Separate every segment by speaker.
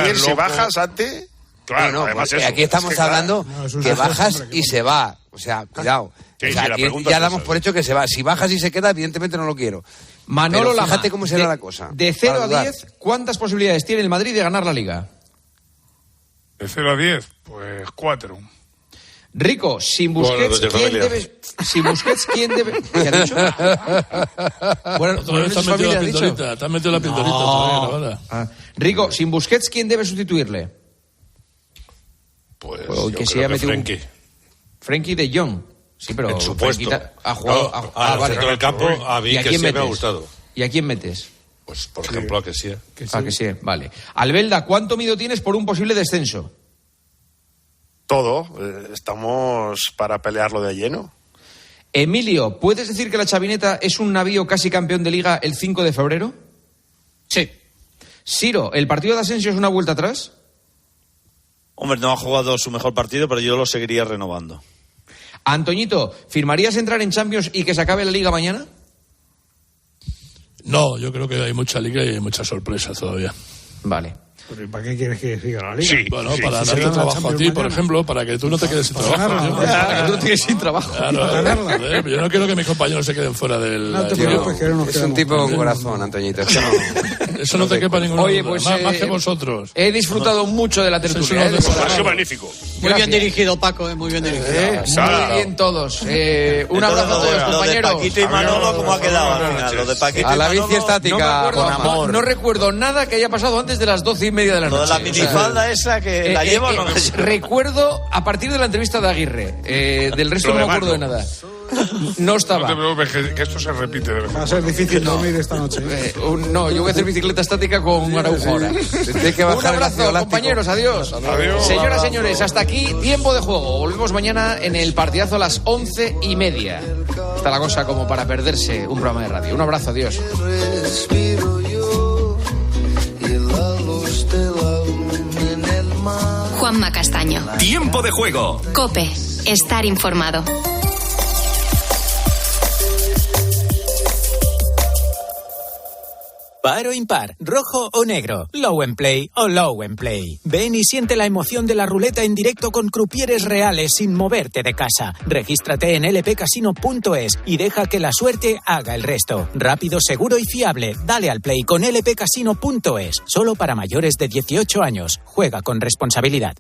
Speaker 1: Tiger, si bajas antes...
Speaker 2: Claro, no, además eso,
Speaker 3: aquí estamos hablando que bajas y se va. O sea, cuidado.
Speaker 1: Sí,
Speaker 3: o sea,
Speaker 1: sí,
Speaker 3: ya damos por hecho que se va. Si bajas y se queda, evidentemente no lo quiero.
Speaker 2: Manolo
Speaker 3: Pero
Speaker 2: Lama,
Speaker 3: fíjate cómo será la cosa.
Speaker 2: De 0 a 10, ¿cuántas posibilidades tiene el Madrid de ganar la Liga?
Speaker 4: De 0 a 10, pues 4.
Speaker 2: Rico, sin Busquets, ¿quién debe...? ¿Qué ha dicho? Bueno,
Speaker 5: Otra vez te has metido la pildorita. Te has metido la pildorita.
Speaker 2: No. Rico, sin Busquets, ¿quién debe sustituirle?
Speaker 4: Pues
Speaker 2: yo
Speaker 4: que
Speaker 2: se ha metido
Speaker 4: Frenkie.
Speaker 2: Frenkie de Jong. Sí, pero
Speaker 6: en su puesto.
Speaker 2: Ha jugado...
Speaker 6: Al centro del campo, a mí que sí me ha gustado.
Speaker 2: ¿Y a quién metes?
Speaker 6: Pues, por ejemplo, a que sí.
Speaker 2: Que sí, vale. Albelda, ¿cuánto miedo tienes por un posible descenso?
Speaker 1: Todo. Estamos para pelearlo de lleno.
Speaker 2: Emilio, ¿puedes decir que la Chavineta es un navío casi campeón de Liga el 5 de febrero?
Speaker 7: Sí.
Speaker 2: Siro, ¿el partido de Asensio es una vuelta atrás?
Speaker 7: Hombre, no ha jugado su mejor partido, pero yo lo seguiría renovando.
Speaker 2: Antoñito, ¿firmarías entrar en Champions y que se acabe la Liga mañana?
Speaker 5: No, yo creo que hay mucha Liga y hay muchas sorpresas todavía.
Speaker 2: Vale.
Speaker 8: ¿Pero para qué quieres que siga la Liga?
Speaker 4: Sí,
Speaker 5: bueno, para darte trabajo a ti, por ejemplo, para que tú no te quedes sin trabajo.
Speaker 2: Para que tú no te quedes sin trabajo.
Speaker 5: Claro, yo no quiero que mis compañeros se queden fuera del...
Speaker 8: No te preocupes, que no nos
Speaker 3: Es un tipo con corazón, Antoñito.
Speaker 5: Eso no te quepa ninguna
Speaker 2: Oye,
Speaker 5: duda.
Speaker 2: pues,
Speaker 5: Más que vosotros.
Speaker 2: He disfrutado mucho de la tertulia.
Speaker 4: Ha sido magnífico.
Speaker 7: Muy bien dirigido, Paco, muy bien dirigido.
Speaker 2: Muy bien todos. Un abrazo a todos, compañeros.
Speaker 7: Lo de Paquito y Manolo, ¿cómo ha quedado al final? Lo de Paquito
Speaker 3: a
Speaker 7: y
Speaker 3: la
Speaker 7: Manolo,
Speaker 3: bici estática, con amor.
Speaker 2: No recuerdo nada que haya pasado antes de las 12:30 de la noche.
Speaker 7: Lo de la minifalda esa que la llevo, no me sé.
Speaker 2: Recuerdo a partir de la entrevista de Aguirre. Del resto no me acuerdo de nada. No estaba.
Speaker 4: No te preocupes, que esto se repite de vez en
Speaker 8: Va a ser difícil dormir esta noche.
Speaker 2: No, yo voy a hacer bicicleta estática con Araujo ahora. Un abrazo, compañeros, adiós.
Speaker 4: Adiós.
Speaker 2: Señoras, señores, hasta aquí Tiempo de Juego. Volvemos mañana en el partidazo a las 11:30. Está la cosa como para perderse un programa de radio. Un abrazo, adiós.
Speaker 9: Juanma Castaño.
Speaker 10: Tiempo de Juego.
Speaker 9: COPE. Estar informado.
Speaker 11: Par o impar, rojo o negro, low and play o low and play. Ven y siente la emoción de la ruleta en directo con crupieres reales sin moverte de casa. Regístrate en lpcasino.es y deja que la suerte haga el resto. Rápido, seguro y fiable. Dale al play con lpcasino.es. Solo para mayores de 18 años. Juega con responsabilidad.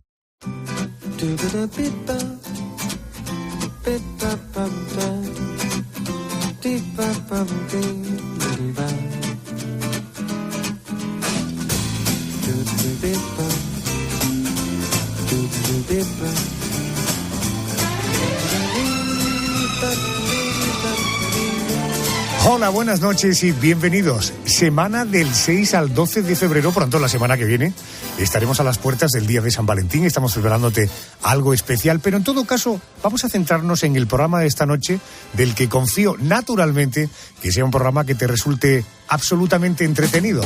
Speaker 12: Hola, buenas noches y bienvenidos. Semana del 6 al 12 de febrero, pronto la semana que viene, estaremos a las puertas del día de San Valentín, estamos celebrándote algo especial, pero en todo caso vamos a centrarnos en el programa de esta noche, del que confío naturalmente que sea un programa que te resulte absolutamente entretenido.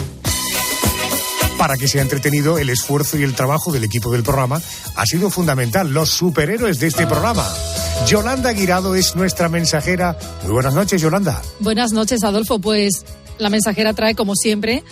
Speaker 12: Para que sea entretenido, el esfuerzo y el trabajo del equipo del programa ha sido fundamental, los superhéroes de este programa. Yolanda Guirado es nuestra mensajera. Muy buenas noches, Yolanda.
Speaker 13: Buenas noches, Adolfo. Pues la mensajera trae, como siempre,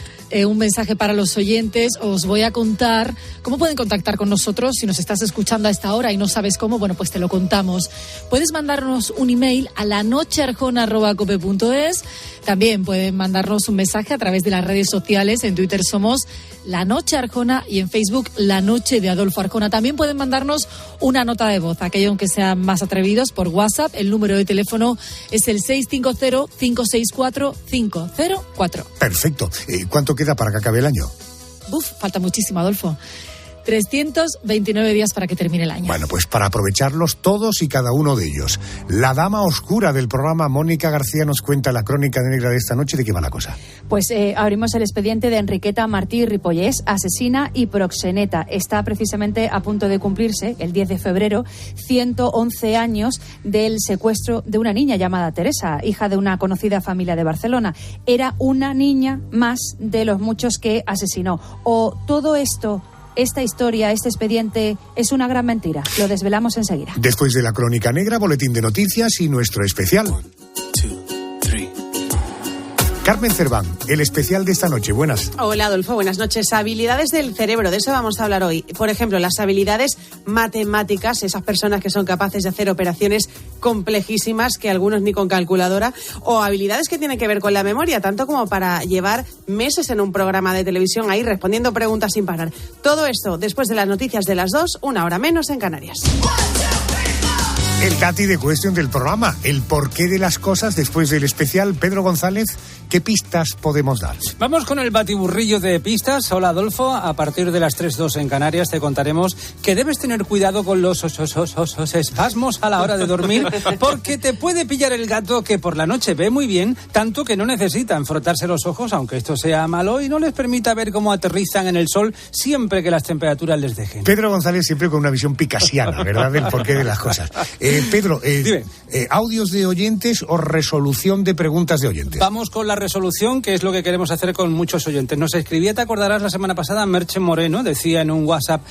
Speaker 13: un mensaje para los oyentes. Os voy a contar cómo pueden contactar con nosotros. Si nos estás escuchando a esta hora y no sabes cómo, bueno, pues te lo contamos. Puedes mandarnos un email a lanochearjona@cope.es. También pueden mandarnos un mensaje a través de las redes sociales. En Twitter somos La Noche Arjona y en Facebook La Noche de Adolfo Arjona. También pueden mandarnos una nota de voz, aquellos que sean más atrevidos, por WhatsApp. El número de teléfono es el 650-564-504.
Speaker 12: Perfecto. ¿Cuánto queda para que acabe el año?
Speaker 13: Falta muchísimo, Adolfo. 329 días para que termine el año.
Speaker 12: Bueno, pues para aprovecharlos todos y cada uno de ellos. La dama oscura del programa, Mónica García, nos cuenta la crónica negra de esta noche. ¿De qué va la cosa?
Speaker 14: Pues abrimos el expediente de Enriqueta Martí Ripollés, asesina y proxeneta. Está precisamente a punto de cumplirse, el 10 de febrero, 111 años del secuestro de una niña llamada Teresa, hija de una conocida familia de Barcelona. Era una niña más de los muchos que asesinó. O todo esto... Esta historia, este expediente, es una gran mentira. Lo desvelamos enseguida.
Speaker 12: Después de la crónica negra, boletín de noticias y nuestro especial. Carmen Cerván, el especial de esta noche. Buenas.
Speaker 10: Hola, Adolfo. Buenas noches. Habilidades del cerebro, de eso vamos a hablar hoy. Por ejemplo, las habilidades matemáticas, esas personas que son capaces de hacer operaciones complejísimas que algunos ni con calculadora, o habilidades que tienen que ver con la memoria, tanto como para llevar meses en un programa de televisión ahí respondiendo preguntas sin parar. Todo esto después de las noticias de las 2, 1 hora menos en Canarias.
Speaker 12: El Dati de Cuestión del programa, el porqué de las cosas después del especial. Pedro González, ¿qué pistas podemos dar?
Speaker 15: Vamos con el batiburrillo de pistas. Hola, Adolfo. A partir de las 3:02 en Canarias te contaremos que debes tener cuidado con los espasmos a la hora de dormir, porque te puede pillar el gato que por la noche ve muy bien, tanto que no necesitan frotarse los ojos, aunque esto sea malo y no les permita ver cómo aterrizan en el sol siempre que las temperaturas les dejen.
Speaker 12: Pedro González siempre con una visión picasiana, ¿verdad?, del porqué de las cosas. Pedro, ¿audios de oyentes o resolución de preguntas de oyentes?
Speaker 15: Vamos con la resolución, que es lo que queremos hacer con muchos oyentes. Nos escribía, te acordarás, la semana pasada, Merche Moreno, decía en un WhatsApp,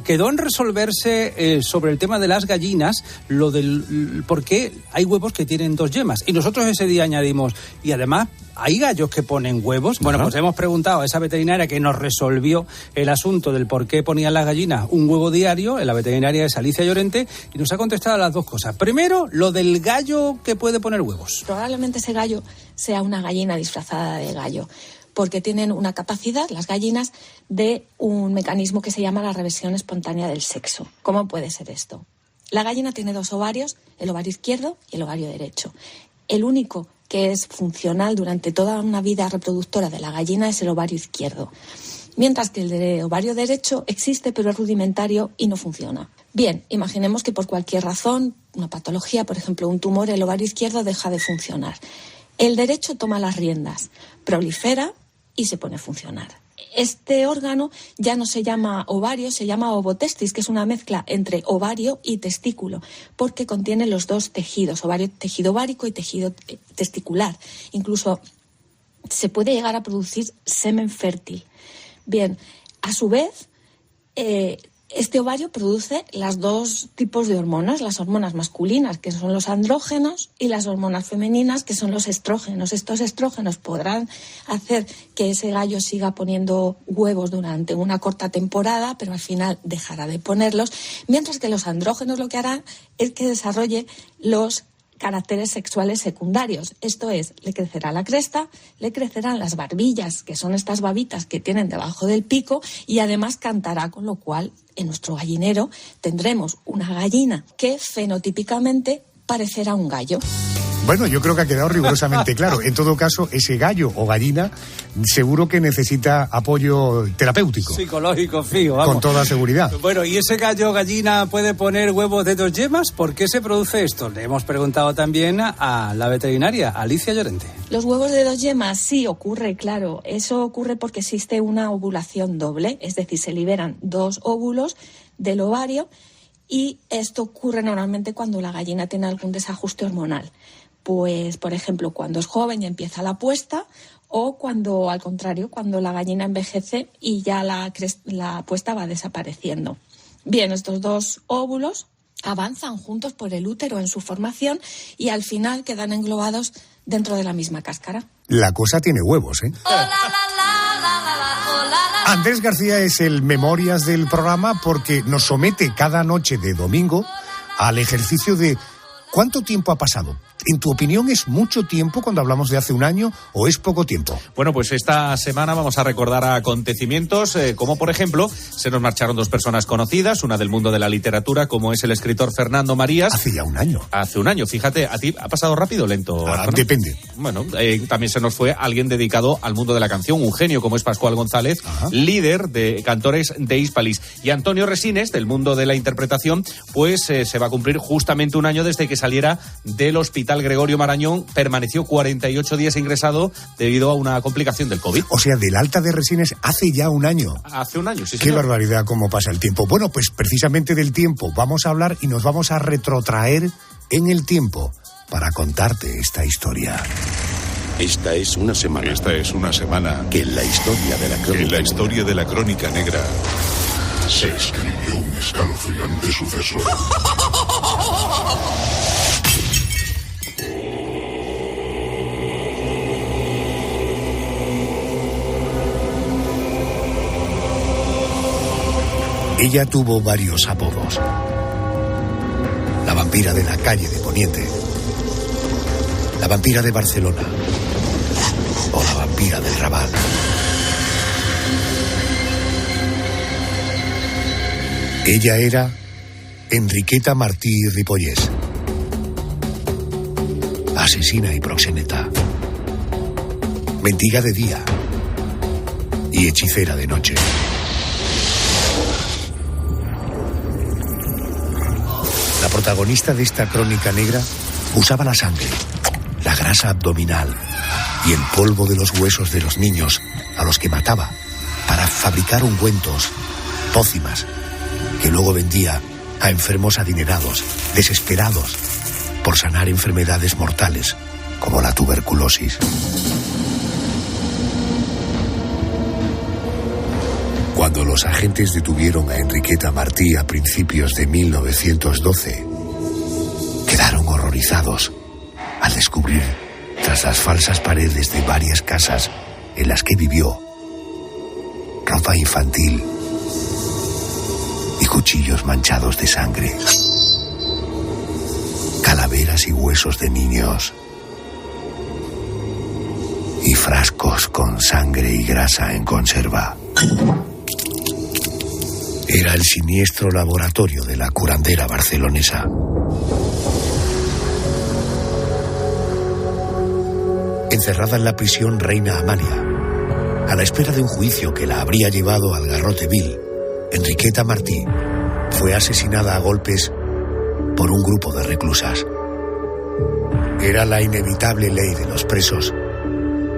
Speaker 15: quedó en resolverse sobre el tema de las gallinas, lo del por qué hay huevos que tienen 2 yemas. Y nosotros ese día añadimos, y además, ¿hay gallos que ponen huevos? Bueno, pues hemos preguntado a esa veterinaria que nos resolvió el asunto del por qué ponían las gallinas un huevo diario. La veterinaria es Alicia Llorente y nos ha contestado a las 2 cosas. Primero, lo del gallo que puede poner huevos.
Speaker 16: Probablemente ese gallo sea una gallina disfrazada de gallo, porque tienen una capacidad, las gallinas, de un mecanismo que se llama la reversión espontánea del sexo. ¿Cómo puede ser esto? La gallina tiene 2 ovarios, el ovario izquierdo y el ovario derecho. El único que es funcional durante toda una vida reproductora de la gallina es el ovario izquierdo, mientras que el de ovario derecho existe pero es rudimentario y no funciona. Bien, imaginemos que por cualquier razón, una patología, por ejemplo un tumor, el ovario izquierdo deja de funcionar. El derecho toma las riendas, prolifera y se pone a funcionar. Este órgano ya no se llama ovario, se llama ovotestis, que es una mezcla entre ovario y testículo, porque contiene los 2 tejidos, tejido ovárico y tejido testicular. Incluso se puede llegar a producir semen fértil. Bien, a su vez, este ovario produce las 2 tipos de hormonas, las hormonas masculinas, que son los andrógenos, y las hormonas femeninas, que son los estrógenos. Estos estrógenos podrán hacer que ese gallo siga poniendo huevos durante una corta temporada, pero al final dejará de ponerlos, mientras que los andrógenos lo que harán es que desarrolle los caracteres sexuales secundarios. Esto es, le crecerá la cresta, le crecerán las barbillas, que son estas babitas que tienen debajo del pico, y además cantará, con lo cual en nuestro gallinero tendremos una gallina que fenotípicamente parecerá un gallo.
Speaker 12: Bueno, yo creo que ha quedado rigurosamente claro. En todo caso, ese gallo o gallina seguro que necesita apoyo terapéutico.
Speaker 15: Psicológico, fijo, vamos.
Speaker 12: Con toda seguridad.
Speaker 15: Bueno, ¿y ese gallo o gallina puede poner huevos de 2 yemas? ¿Por qué se produce esto? Le hemos preguntado también a la veterinaria, Alicia Llorente.
Speaker 16: Los huevos de 2 yemas sí ocurre, claro. Eso ocurre porque existe una ovulación doble, es decir, se liberan 2 óvulos del ovario, y esto ocurre normalmente cuando la gallina tiene algún desajuste hormonal. Pues, por ejemplo, cuando es joven y empieza la puesta, o cuando, al contrario, cuando la gallina envejece y ya la puesta va desapareciendo. Bien, estos 2 óvulos avanzan juntos por el útero en su formación y al final quedan englobados dentro de la misma cáscara.
Speaker 12: La cosa tiene huevos, ¿eh? Andrés García es el Memorias del programa porque nos somete cada noche de domingo al ejercicio de ¿cuánto tiempo ha pasado? ¿En tu opinión es mucho tiempo cuando hablamos de hace un año o es poco tiempo?
Speaker 17: Bueno, pues esta semana vamos a recordar acontecimientos como, por ejemplo, se nos marcharon 2 personas conocidas, una del mundo de la literatura, como es el escritor Fernando Marías.
Speaker 12: Hace ya un año.
Speaker 17: Hace un año, fíjate, ¿a ti ha pasado rápido o lento?
Speaker 12: Depende.
Speaker 17: Bueno, también se nos fue alguien dedicado al mundo de la canción, un genio como es Pascual González, líder de cantores de Hispalis. Y Antonio Resines, del mundo de la interpretación, pues se va a cumplir justamente un año desde que saliera del hospital Gregorio Marañón. Permaneció 48 días ingresado debido a una complicación del COVID.
Speaker 12: O sea, del alta de Resines hace ya un año.
Speaker 17: Hace un año, sí,
Speaker 12: Qué barbaridad cómo pasa el tiempo. Bueno, pues precisamente del tiempo vamos a hablar y nos vamos a retrotraer en el tiempo para contarte esta historia.
Speaker 18: Esta es una semana. Que en la historia de la crónica negra se escribió un escalofriante suceso.
Speaker 12: Ella tuvo varios apodos. La vampira de la calle de Poniente, la vampira de Barcelona o la vampira del Raval. Ella era Enriqueta Martí Ripollés, asesina y proxeneta, mendiga de día y hechicera de noche. La protagonista de esta crónica negra usaba la sangre, la grasa abdominal y el polvo de los huesos de los niños a los que mataba para fabricar ungüentos, pócimas, que luego vendía a enfermos adinerados, desesperados por sanar enfermedades mortales como la tuberculosis. Cuando los agentes detuvieron a Enriqueta Martí a principios de 1912, quedaron horrorizados al descubrir, tras las falsas paredes de varias casas en las que vivió, ropa infantil y cuchillos manchados de sangre, calaveras y huesos de niños y frascos con sangre y grasa en conserva. Era el siniestro laboratorio de la curandera barcelonesa. Encerrada en la prisión Reina Amalia, a la espera de un juicio que la habría llevado al garrote vil, Enriqueta Martí fue asesinada a golpes por un grupo de reclusas. Era la inevitable ley de los presos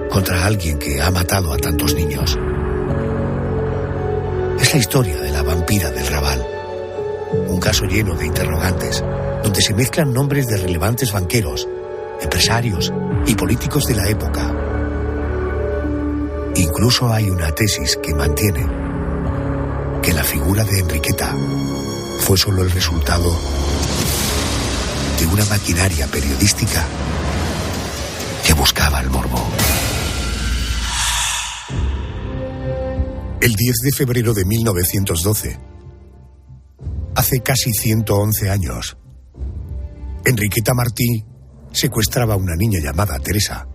Speaker 12: contra alguien que ha matado a tantos niños. Es la historia de la vampira del Raval, un caso lleno de interrogantes, donde se mezclan nombres de relevantes banqueros, empresarios y políticos de la época. Incluso hay una tesis que mantiene que la figura de Enriqueta fue solo el resultado de una maquinaria periodística que buscaba el morbo. El 10 de febrero de 1912, hace casi 111 años, Enriqueta Martí secuestraba a una niña llamada Teresa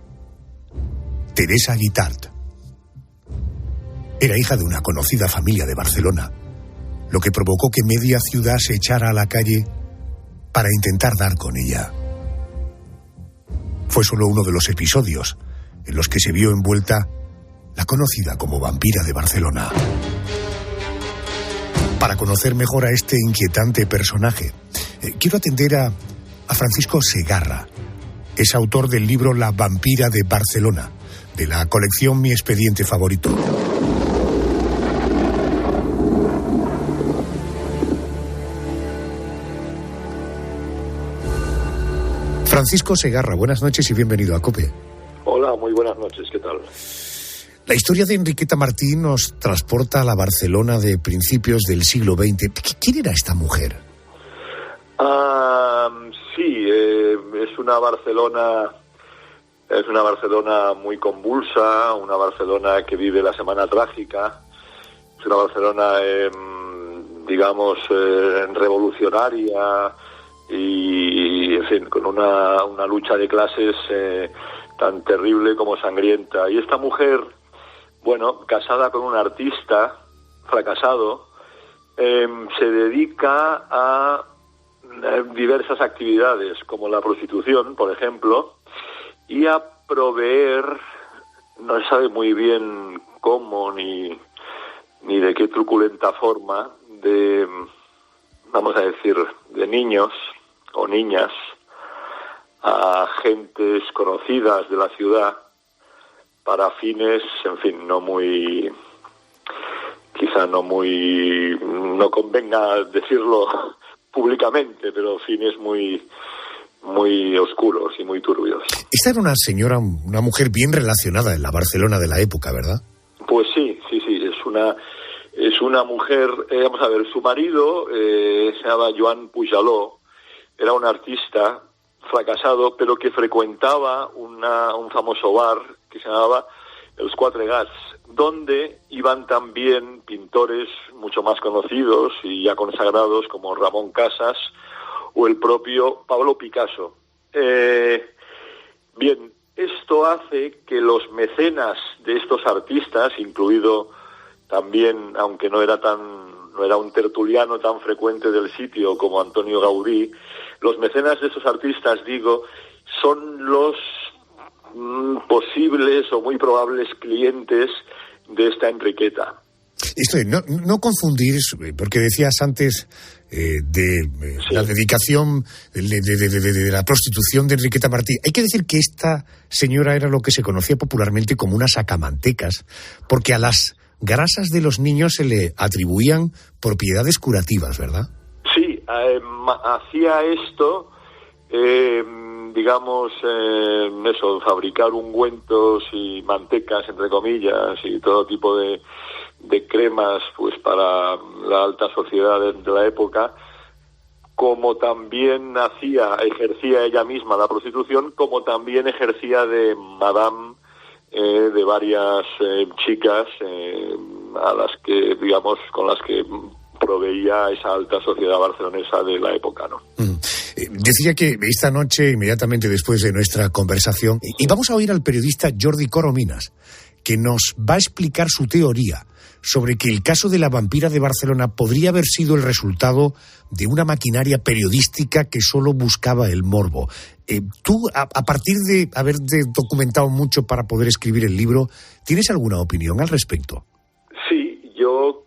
Speaker 12: Guitart. Era hija de una conocida familia de Barcelona, lo que provocó que media ciudad se echara a la calle para intentar dar con ella. Fue solo uno de los episodios en los que se vio envuelta la conocida como vampira de Barcelona. Para conocer mejor a este inquietante personaje, quiero atender a Francisco Segarra. Es autor del libro La vampira de Barcelona, de la colección Mi expediente favorito. Francisco Segarra, buenas noches y bienvenido a COPE.
Speaker 19: Hola, muy buenas noches, ¿qué tal?
Speaker 12: La historia de Enriqueta Martí nos transporta a la Barcelona de principios del siglo XX. ¿Quién era esta mujer?
Speaker 19: Es una Barcelona muy convulsa, una Barcelona que vive la Semana Trágica, es una Barcelona, revolucionaria y, en fin, con una lucha de clases tan terrible como sangrienta. Y esta mujer, casada con un artista fracasado, se dedica a diversas actividades, como la prostitución, por ejemplo, y a proveer, no se sabe muy bien cómo ni de qué truculenta forma, de niños o niñas a gentes conocidas de la ciudad para fines, en fin, no convenga decirlo públicamente, pero fines muy oscuros y muy turbios.
Speaker 12: Esta era una mujer bien relacionada en la Barcelona de la época, ¿verdad?
Speaker 19: Pues sí, es una mujer, su marido se llamaba Joan Pujaló, era un artista fracasado, pero que frecuentaba un famoso bar que se llamaba els Quatre Gats, donde iban también pintores mucho más conocidos y ya consagrados como Ramón Casas o el propio Pablo Picasso. Bien, esto hace que los mecenas de estos artistas, incluido también, aunque no era un tertuliano tan frecuente del sitio como Antonio Gaudí, los mecenas de estos artistas, digo, son los posibles o muy probables clientes de esta Enriqueta.
Speaker 12: Esto no confundir, porque decías antes la dedicación de la prostitución de Enriqueta Martí. Hay que decir que esta señora era lo que se conocía popularmente como unas sacamantecas, porque a las grasas de los niños se le atribuían propiedades curativas, ¿verdad?
Speaker 19: Sí, hacía esto, fabricar ungüentos y mantecas, entre comillas, y todo tipo de cremas, pues para la alta sociedad de la época, como también ejercía ella misma la prostitución, como también ejercía de madame de varias chicas a las que, con las que proveía esa alta sociedad barcelonesa de la época, ¿no?
Speaker 12: Decía que esta noche, inmediatamente después de nuestra conversación, y vamos a oír al periodista Jordi Corominas, que nos va a explicar su teoría sobre que el caso de la vampira de Barcelona podría haber sido el resultado de una maquinaria periodística que solo buscaba el morbo. Tú, a partir de haberte documentado mucho para poder escribir el libro, ¿tienes alguna opinión al respecto?
Speaker 19: Sí, yo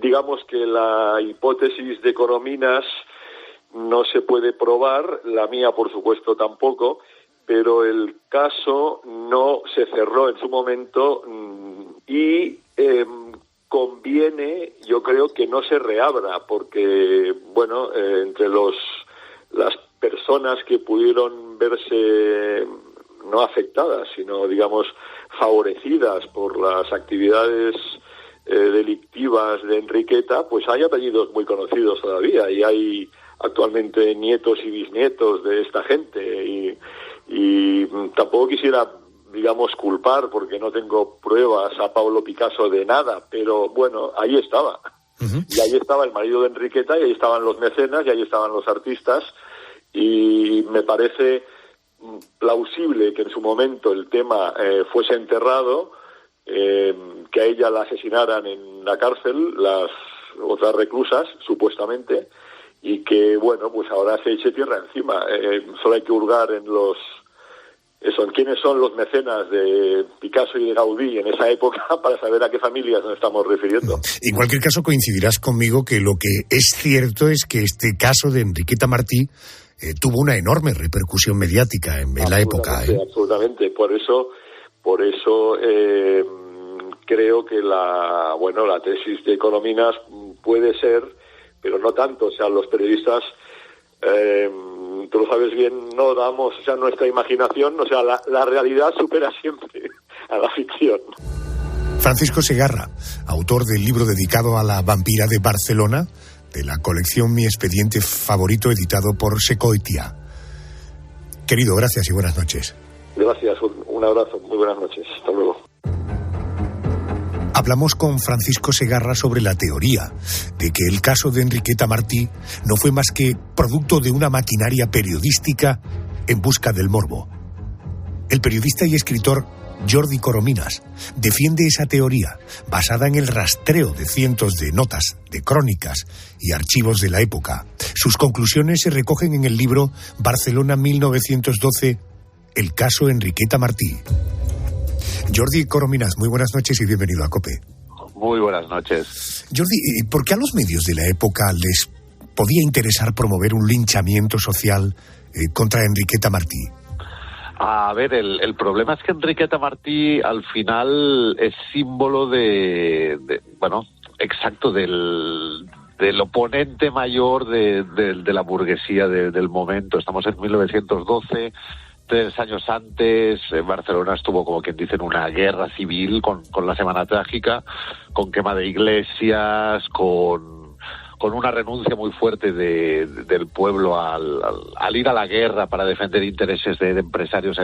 Speaker 19: digamos que la hipótesis de Corominas no se puede probar, la mía por supuesto tampoco, pero el caso no se cerró en su momento y conviene, yo creo, que no se reabra, porque, entre las personas que pudieron verse no afectadas, sino, favorecidas por las actividades delictivas de Enriqueta, pues hay apellidos muy conocidos todavía y hay actualmente nietos y bisnietos de esta gente y tampoco quisiera culpar, porque no tengo pruebas, a Pablo Picasso de nada, pero bueno, ahí estaba. Uh-huh. Y ahí estaba el marido de Enriqueta, y ahí estaban los mecenas, y ahí estaban los artistas, y me parece plausible que en su momento el tema fuese enterrado, que a ella la asesinaran en la cárcel, las otras reclusas, supuestamente, y que, pues ahora se eche tierra encima. Solo hay que hurgar en quiénes son los mecenas de Picasso y de Gaudí en esa época para saber a qué familias nos estamos refiriendo.
Speaker 12: En cualquier caso, coincidirás conmigo que lo que es cierto es que este caso de Enriqueta Martí tuvo una enorme repercusión mediática en la época.
Speaker 19: Absolutamente. Por eso creo que la tesis de Corominas puede ser, pero no tanto. O sea, los periodistas... tú lo sabes bien, no damos, nuestra imaginación, la realidad supera siempre a la ficción.
Speaker 12: Francisco Segarra, autor del libro dedicado a la vampira de Barcelona, de la colección Mi Expediente Favorito, editado por Secoitia. Querido, gracias y buenas noches.
Speaker 19: Gracias, un abrazo, muy buenas noches, hasta luego.
Speaker 12: Hablamos con Francisco Segarra sobre la teoría de que el caso de Enriqueta Martí no fue más que producto de una maquinaria periodística en busca del morbo. El periodista y escritor Jordi Corominas defiende esa teoría basada en el rastreo de cientos de notas, de crónicas y archivos de la época. Sus conclusiones se recogen en el libro Barcelona 1912, el caso Enriqueta Martí. Jordi Corominas, muy buenas noches y bienvenido a COPE.
Speaker 20: Muy buenas noches.
Speaker 12: Jordi, ¿por qué a los medios de la época les podía interesar promover un linchamiento social contra Enriqueta Martí?
Speaker 20: A ver, el problema es que Enriqueta Martí al final es símbolo exacto del oponente mayor de la burguesía del momento. Estamos en 1912... 3 años antes, Barcelona estuvo, como quien dice, en una guerra civil con la Semana Trágica, con quema de iglesias, con una renuncia muy fuerte del pueblo al ir a la guerra para defender intereses de empresarios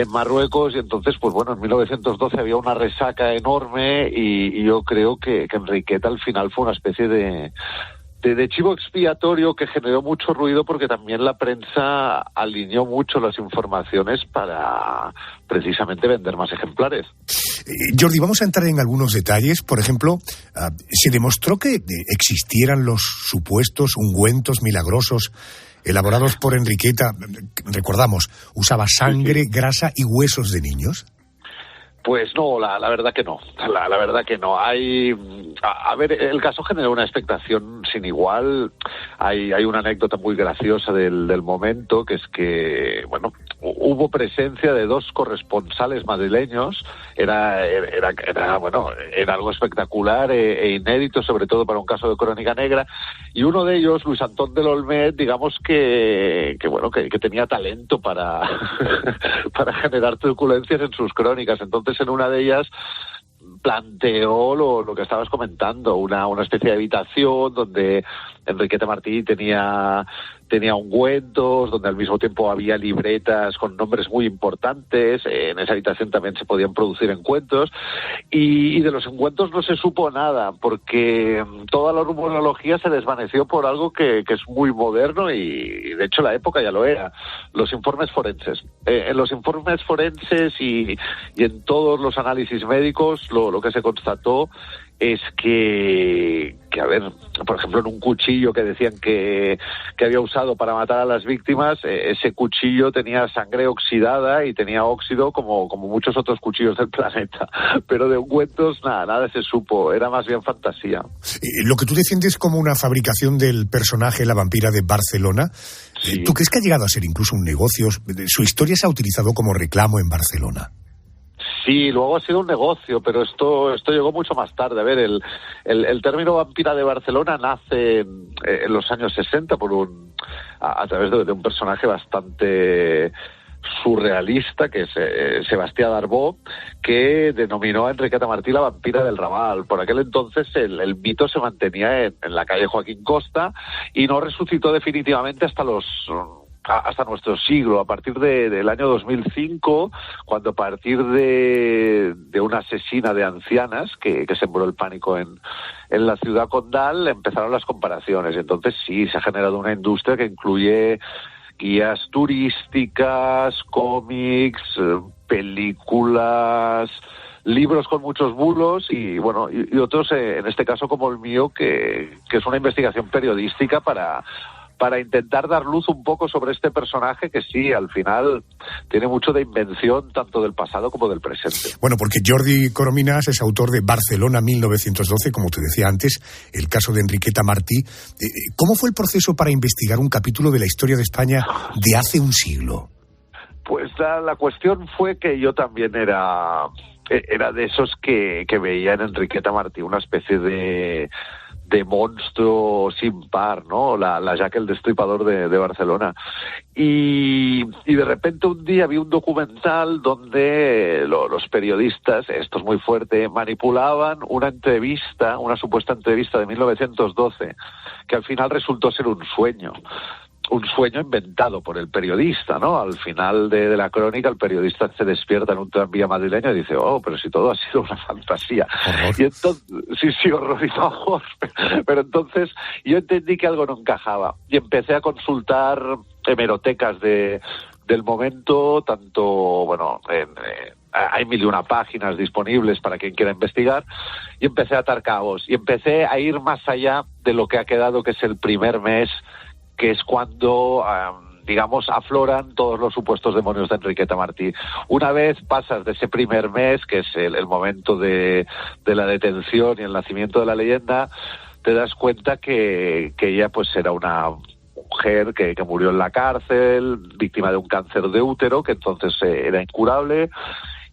Speaker 20: Marruecos, y entonces, pues bueno, en 1912 había una resaca enorme y yo creo que Enriqueta al final fue una especie de chivo expiatorio que generó mucho ruido porque también la prensa alineó mucho las informaciones para precisamente vender más ejemplares.
Speaker 12: Jordi, vamos a entrar en algunos detalles. Por ejemplo, se demostró que existieran los supuestos ungüentos milagrosos elaborados por Enriqueta. Recordamos, usaba sangre, grasa y huesos de niños.
Speaker 20: Pues no, la verdad que no. La verdad que no. A ver, el caso generó una expectación sin igual. Hay una anécdota muy graciosa del momento, que es que, bueno, hubo presencia de 2 corresponsales madrileños. Era algo espectacular e inédito, sobre todo para un caso de crónica negra. Y uno de ellos, Luis Antón del Olmet, digamos que tenía talento para generar turbulencias en sus crónicas. Entonces, en una de ellas planteó lo que estabas comentando, una especie de habitación donde Enriqueta Martí tenía ungüentos, donde al mismo tiempo había libretas con nombres muy importantes. En esa habitación también se podían producir encuentros, y de los encuentros no se supo nada, porque toda la rumorología se desvaneció por algo que es muy moderno, y de hecho la época ya lo era: los informes forenses. En los informes forenses y en todos los análisis médicos lo que se constató es que, a ver, por ejemplo, en un cuchillo que decían que había usado para matar a las víctimas, ese cuchillo tenía sangre oxidada y tenía óxido como muchos otros cuchillos del planeta. Pero de ungüentos nada se supo, era más bien fantasía.
Speaker 12: Lo que tú defiendes como una fabricación del personaje La Vampira de Barcelona, sí. ¿Tú crees que ha llegado a ser incluso un negocio? Su historia se ha utilizado como reclamo en Barcelona.
Speaker 20: Sí, luego ha sido un negocio, pero esto llegó mucho más tarde. A ver, el término Vampira de Barcelona nace en los años 60 a través de un personaje bastante surrealista, que es Sebastián Darbó, que denominó a Enriqueta Martí la vampira del Raval. Por aquel entonces el mito se mantenía en la calle Joaquín Costa y no resucitó definitivamente hasta nuestro siglo, a partir del año 2005, cuando a partir de una asesina de ancianas que sembró el pánico en la ciudad condal, empezaron las comparaciones. Entonces sí, se ha generado una industria que incluye guías turísticas, cómics, películas, libros con muchos bulos y otros, en este caso como el mío, que es una investigación periodística para intentar dar luz un poco sobre este personaje que sí, al final tiene mucho de invención tanto del pasado como del presente.
Speaker 12: Bueno, porque Jordi Corominas es autor de Barcelona 1912, como te decía antes, el caso de Enriqueta Martí. ¿Cómo fue el proceso para investigar un capítulo de la historia de España de hace un siglo?
Speaker 20: Pues la cuestión fue que yo también era de esos que veía en Enriqueta Martí una especie de monstruo sin par, ¿no? La Jack el Destripador de Barcelona. Y de repente un día vi un documental donde los periodistas, esto es muy fuerte, manipulaban una supuesta entrevista de 1912, que al final resultó ser un sueño inventado por el periodista, ¿no? Al final de la crónica, el periodista se despierta en un tranvía madrileño y dice, pero si todo ha sido una fantasía. Horror. Y entonces, sí, horror y horror. Pero entonces yo entendí que algo no encajaba y empecé a consultar hemerotecas del momento, tanto, hay 1001 páginas disponibles para quien quiera investigar, y empecé a atar cabos y empecé a ir más allá de lo que ha quedado, que es el primer mes, que es cuando, afloran todos los supuestos demonios de Enriqueta Martí. Una vez pasas de ese primer mes, que es el momento de la detención y el nacimiento de la leyenda, te das cuenta que ella pues era una mujer que murió en la cárcel, víctima de un cáncer de útero, que entonces era incurable,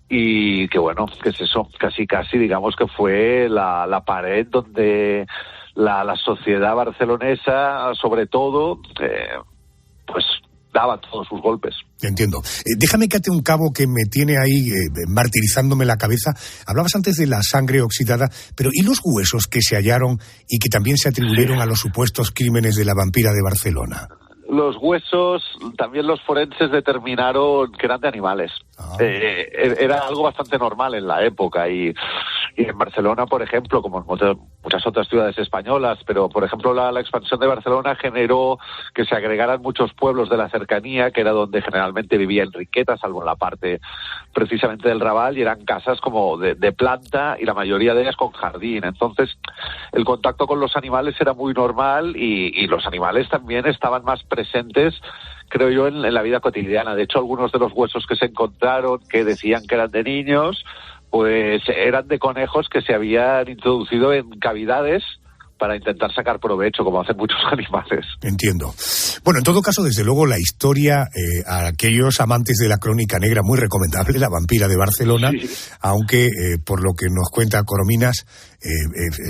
Speaker 20: y que que es eso, casi digamos que fue la pared donde la sociedad barcelonesa, sobre todo, pues daba todos sus golpes.
Speaker 12: Entiendo. Déjame que ate un cabo que me tiene ahí martirizándome la cabeza. Hablabas antes de la sangre oxidada, pero ¿y los huesos que se hallaron y que también se atribuyeron a los supuestos crímenes de la vampira de Barcelona?
Speaker 20: los huesos, también los forenses determinaron que eran de animales. Era algo bastante normal en la época y en Barcelona, por ejemplo, como en muchas otras ciudades españolas, pero por ejemplo la expansión de Barcelona generó que se agregaran muchos pueblos de la cercanía, que era donde generalmente vivía Enriqueta, salvo en la parte precisamente del Raval, y eran casas como de planta y la mayoría de ellas con jardín. Entonces el contacto con los animales era muy normal y los animales también estaban más presentes, creo yo, en la vida cotidiana. De hecho, algunos de los huesos que se encontraron, que decían que eran de niños, pues eran de conejos que se habían introducido en cavidades para intentar sacar provecho, como hacen muchos animales.
Speaker 12: Entiendo. Bueno, en todo caso, desde luego, la historia, a aquellos amantes de la crónica negra, muy recomendable, La vampira de Barcelona, sí. Aunque, por lo que nos cuenta Corominas,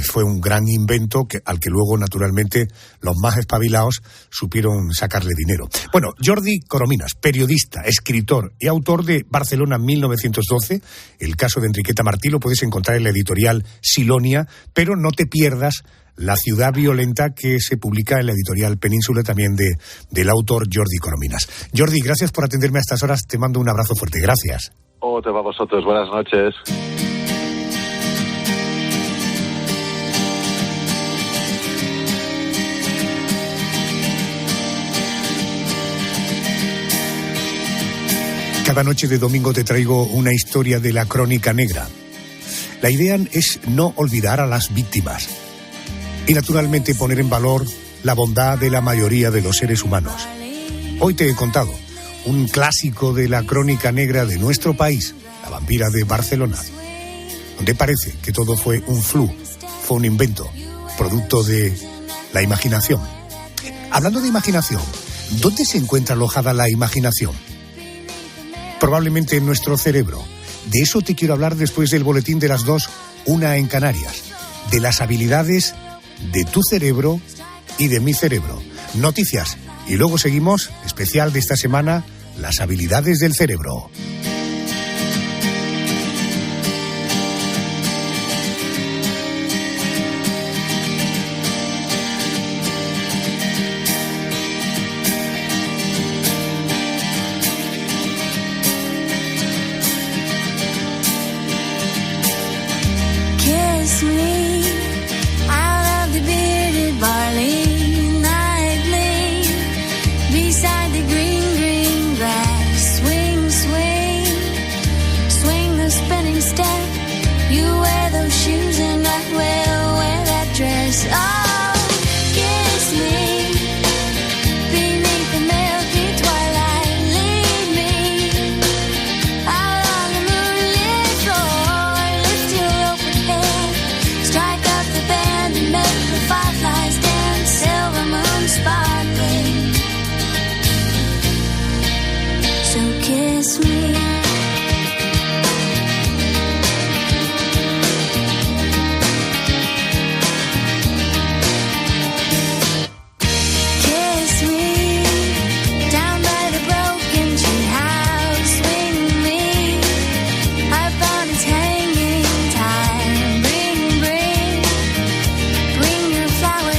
Speaker 12: fue un gran invento al que luego, naturalmente, los más espabilados supieron sacarle dinero. Bueno, Jordi Corominas, periodista, escritor y autor de Barcelona 1912, el caso de Enriqueta Martí, lo puedes encontrar en la editorial Silonia, pero no te pierdas La ciudad violenta, que se publica en la editorial Península, también del autor Jordi Corominas. Jordi, gracias por atenderme a estas horas, te mando un abrazo fuerte, gracias.
Speaker 20: Te va a vosotros, buenas noches.
Speaker 12: Cada noche de domingo te traigo una historia de la crónica negra. La idea es no olvidar a las víctimas y, naturalmente, poner en valor la bondad de la mayoría de los seres humanos. Hoy te he contado un clásico de la crónica negra de nuestro país, La vampira de Barcelona, donde parece que todo fue un fue un invento, producto de la imaginación. Hablando de imaginación, ¿dónde se encuentra alojada la imaginación? Probablemente en nuestro cerebro. De eso te quiero hablar después del boletín de las 2, 1 en Canarias, de las habilidades de tu cerebro y de mi cerebro. Noticias. Y luego seguimos, especial de esta semana, las habilidades del cerebro.
Speaker 21: Flowers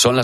Speaker 21: Son las